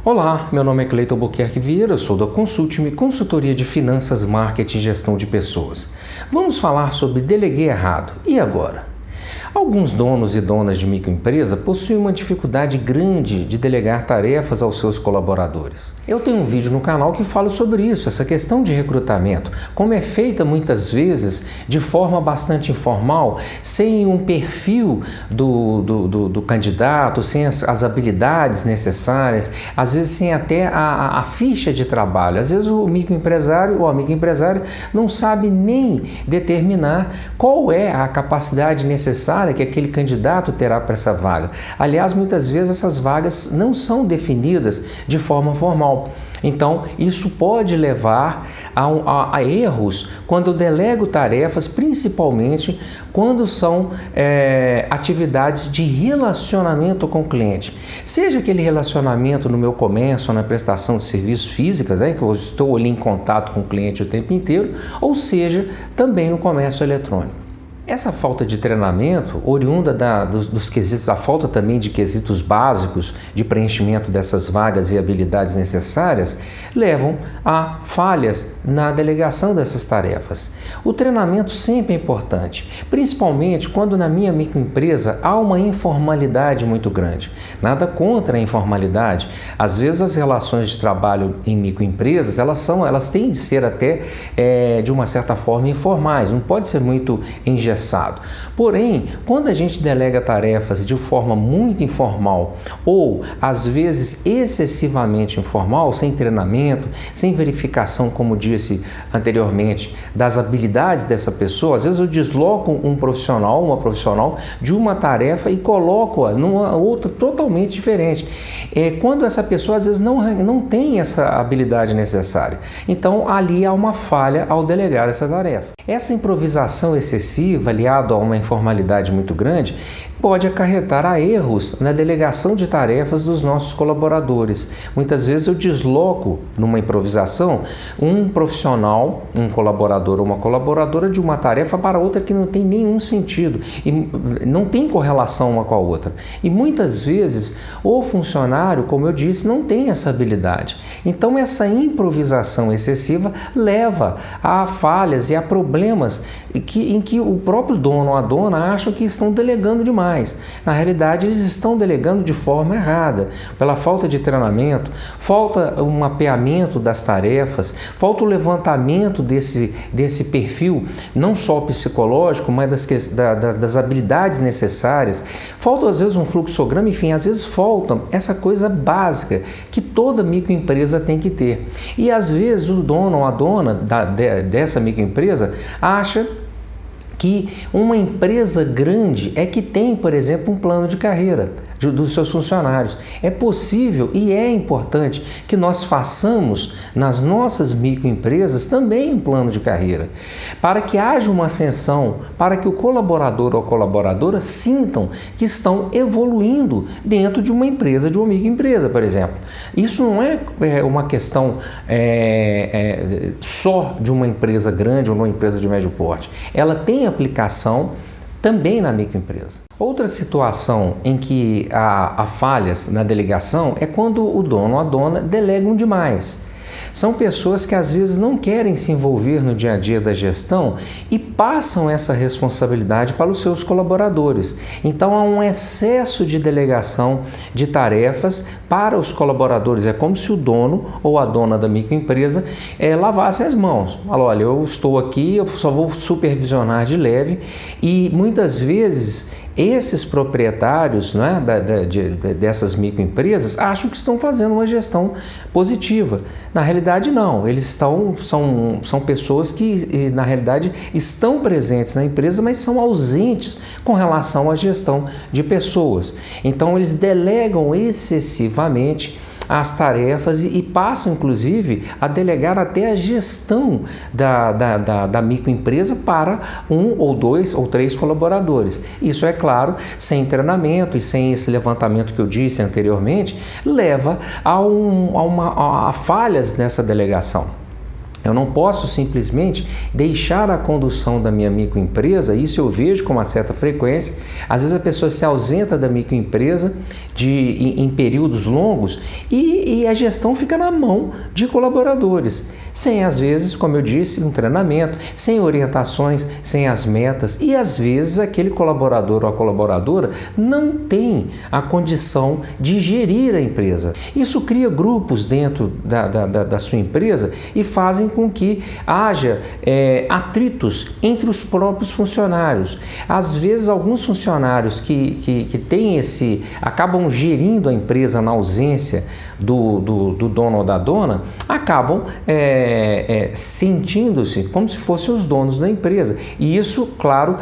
Olá, meu nome é Cleiton Albuquerque Vieira, sou da Consulte-me, consultoria de finanças, marketing e gestão de pessoas. Vamos falar sobre deleguei errado. E agora? Alguns donos e donas de microempresa possuem uma dificuldade grande de delegar tarefas aos seus colaboradores. Eu tenho um vídeo no canal que fala sobre isso, essa questão de recrutamento, como é feita muitas vezes de forma bastante informal, sem um perfil do candidato, sem as habilidades necessárias, às vezes sem até a ficha de trabalho. Às vezes o microempresário ou a microempresária não sabe nem determinar qual é a capacidade necessária que aquele candidato terá para essa vaga. Aliás, muitas vezes essas vagas não são definidas de forma formal. Então, isso pode levar a erros quando eu delego tarefas, principalmente quando são atividades de relacionamento com o cliente. Seja aquele relacionamento no meu comércio, na prestação de serviços físicas, que eu estou ali em contato com o cliente o tempo inteiro, ou seja, também no comércio eletrônico. Essa falta de treinamento, oriunda dos quesitos, a falta também de quesitos básicos de preenchimento dessas vagas e habilidades necessárias, levam a falhas na delegação dessas tarefas. O treinamento sempre é importante, principalmente quando na minha microempresa há uma informalidade muito grande. Nada contra a informalidade. Às vezes as relações de trabalho em microempresas, elas têm de ser até de uma certa forma informais, não pode ser muito engessado. Porém, quando a gente delega tarefas de forma muito informal ou às vezes excessivamente informal, sem treinamento, sem verificação, como disse anteriormente, das habilidades dessa pessoa, às vezes eu desloco um profissional, uma profissional de uma tarefa e coloco-a numa outra totalmente diferente. Quando essa pessoa às vezes não tem essa habilidade necessária. Então ali há uma falha ao delegar essa tarefa. Essa improvisação excessiva, aliado a uma informalidade muito grande, pode acarretar a erros na delegação de tarefas dos nossos colaboradores. Muitas vezes eu desloco numa improvisação um profissional, um colaborador ou uma colaboradora de uma tarefa para outra que não tem nenhum sentido e não tem correlação uma com a outra. E muitas vezes o funcionário, como eu disse, não tem essa habilidade. Então essa improvisação excessiva leva a falhas e a problemas em que o próprio dono ou a dona acham que estão delegando demais. Na realidade, eles estão delegando de forma errada, pela falta de treinamento, falta um mapeamento das tarefas, falta o levantamento desse perfil, não só psicológico, mas das habilidades necessárias, falta às vezes um fluxograma, enfim, às vezes falta essa coisa básica que toda microempresa tem que ter. E às vezes o dono ou a dona dessa microempresa acha que uma empresa grande é que tem, por exemplo, um plano de carreira dos seus funcionários. É possível e é importante que nós façamos nas nossas microempresas também um plano de carreira, para que haja uma ascensão, para que o colaborador ou a colaboradora sintam que estão evoluindo dentro de uma empresa, de uma microempresa, por exemplo. Isso não é uma questão só de uma empresa grande ou uma empresa de médio porte. Ela tem aplicação também na microempresa. Outra situação em que há falhas na delegação é quando o dono ou a dona delegam demais. São pessoas que às vezes não querem se envolver no dia a dia da gestão e passam essa responsabilidade para os seus colaboradores. Então há um excesso de delegação de tarefas para os colaboradores. É como se o dono ou a dona da microempresa lavasse as mãos. Fala, olha, eu estou aqui, eu só vou supervisionar de leve, e muitas vezes esses proprietários, dessas microempresas acham que estão fazendo uma gestão positiva. Na realidade, não. Eles são pessoas que, na realidade, estão presentes na empresa, mas são ausentes com relação à gestão de pessoas. Então, eles delegam excessivamente as tarefas e passam, inclusive, a delegar até a gestão da microempresa para um ou dois ou três colaboradores. Isso, é claro, sem treinamento e sem esse levantamento que eu disse anteriormente, leva a falhas nessa delegação. Eu não posso simplesmente deixar a condução da minha microempresa, isso eu vejo com uma certa frequência. Às vezes a pessoa se ausenta da microempresa em períodos longos e a gestão fica na mão de colaboradores, sem às vezes, como eu disse, um treinamento, sem orientações, sem as metas, e às vezes aquele colaborador ou a colaboradora não tem a condição de gerir a empresa. Isso cria grupos dentro da sua empresa e fazem com que haja atritos entre os próprios funcionários. Às vezes alguns funcionários que têm acabam gerindo a empresa na ausência do dono ou da dona, acabam sentindo-se como se fossem os donos da empresa. E isso, claro,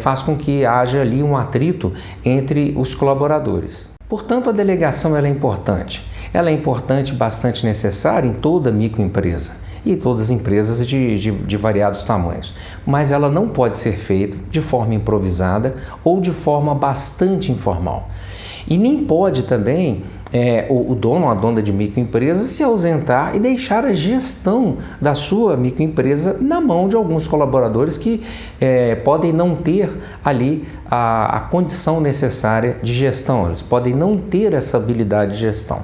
faz com que haja ali um atrito entre os colaboradores. Portanto, a delegação ela é importante. Ela é importante, bastante necessária em toda microempresa e todas as empresas de variados tamanhos. Mas ela não pode ser feita de forma improvisada ou de forma bastante informal. E nem pode também o dono ou a dona de microempresa se ausentar e deixar a gestão da sua microempresa na mão de alguns colaboradores que podem não ter ali a condição necessária de gestão, eles podem não ter essa habilidade de gestão.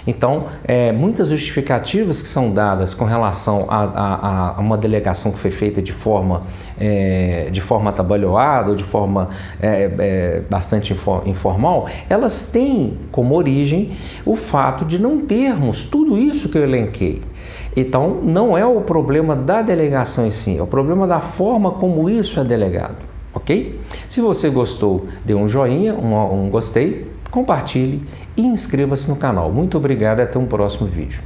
Então, muitas justificativas que são dadas com relação a uma delegação que foi feita de forma atabalhoada ou de forma bastante informal, elas têm como origem o fato de não termos tudo isso que eu elenquei. Então, não é o problema da delegação em si, é o problema da forma como isso é delegado, ok? Se você gostou, dê um joinha, um gostei, compartilhe e inscreva-se no canal. Muito obrigado e até um próximo vídeo.